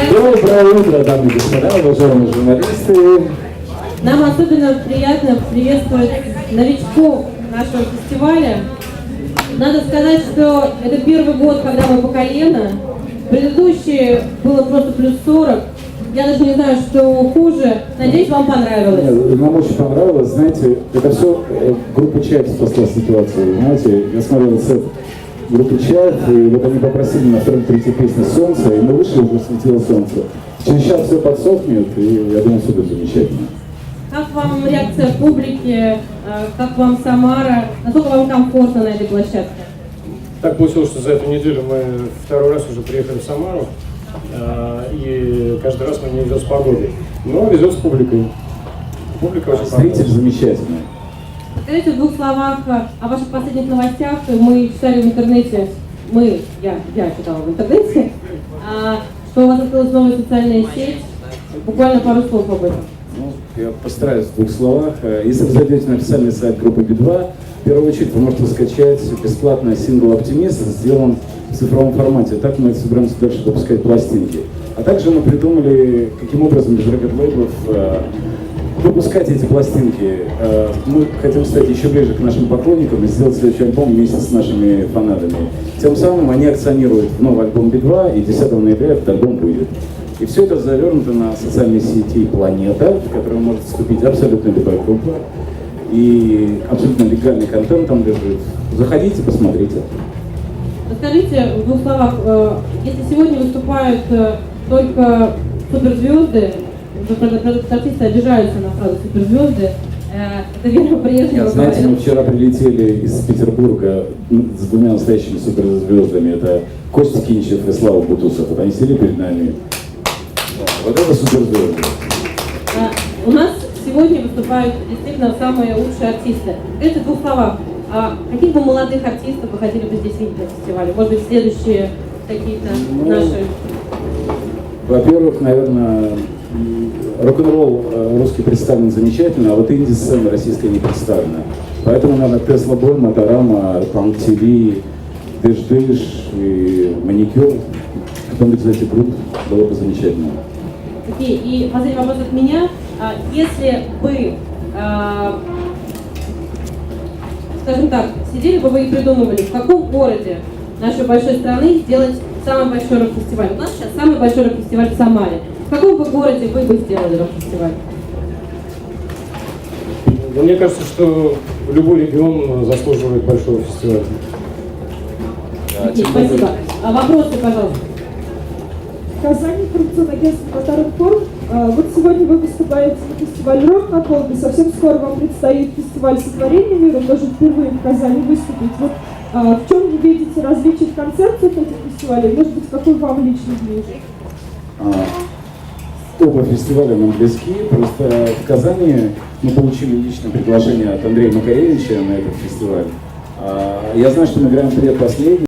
Доброе утро, дамы и господа, уважаемые журналисты. Нам особенно приятно приветствовать новичков нашего фестиваля. Надо сказать, что это первый год, когда мы по колено. Предыдущие было просто плюс 40. Я даже не знаю, что хуже. Надеюсь, вам понравилось. Нет, нам очень понравилось. Знаете, это все группа «Чайф» спасла ситуацию. Знаете, я смотрел сет группы «Чайф», и вот они попросили на второй, третьей песне «Солнце», и мы вышли, уже светило солнце. Через час все подсохнет, и я думаю, супер замечательно. Как вам реакция публики? Как вам Самара? Насколько вам комфортно на этой площадке? Так получилось, что за эту неделю мы второй раз уже приехали в Самару, и каждый раз мы не везет с погодой, но везет с публикой. Публика очень Зритель замечательный. Скажите в двух словах о ваших последних новостях. Мы читали в интернете, я читала в интернете, что у вас открылась новая социальная сеть. Буквально пару слов об этом. Я постараюсь в двух словах. Если вы зайдете на официальный сайт группы Би-2, в первую очередь вы можете скачать бесплатно сингл «Оптимист», сделан в цифровом формате. Так мы собираемся дальше выпускать пластинки. А также мы придумали, каким образом без рекорд-лейблов выпускать эти пластинки. Мы хотим стать еще ближе к нашим поклонникам и сделать следующий альбом вместе с нашими фанатами. Тем самым они акционируют в новый альбом Би-2, и 10 ноября этот альбом выйдет. И все это завернуто на социальной сети «Планета», в которую может вступить абсолютно любая группа. И абсолютно легальный контент там лежит. Заходите, посмотрите. Расскажите в двух словах, если сегодня выступают только суперзвезды, артисты обижаются на фразу суперзвезды, это Вера Брежнева. Знаете, мы вчера прилетели из Петербурга с двумя настоящими суперзвездами. Это Костя Кинчев и Слава Бутусов. Вот они сели перед нами. Вот это суперзвезды. У нас сегодня выступают действительно самые лучшие артисты. Скажите в двух словах, каких бы молодых артистов вы хотели бы здесь видеть на фестивале? Может быть, следующие какие-то наши? Во-первых, наверное, рок-н-ролл русский представлен замечательно, а вот инди-сцена российская не представлена. Поэтому, наверное, Тесла Бой, Моторама, Панк ТВ, Дыш-Дыш и Маникюр, кто-нибудь из этих групп было бы замечательно. Окей, и последний вопрос от меня. Если бы, скажем так, сидели бы вы и придумывали, в каком городе нашей большой страны сделать самый большой рок-фестиваль? У нас сейчас самый большой рок-фестиваль в Самаре. В каком бы городе вы бы сделали рок-фестиваль? Мне кажется, что любой регион заслуживает большого фестиваля. Окей, спасибо. Вопросы, пожалуйста. В Казани коррупционное агентство «Моторинформ». Вот сегодня вы выступаете на фестивале «Рок на Колбе». Совсем скоро вам предстоит фестиваль «Сотворение мира», тоже впервые в Казани выступить. Вот в чем вы видите различия в концепциях этих фестивалей? Может быть, какой вам лично ближе? Оба фестиваля нам близки, просто в Казани мы получили личное приглашение от Андрея Макаревича на этот фестиваль. Я знаю, что мы играем предпоследний.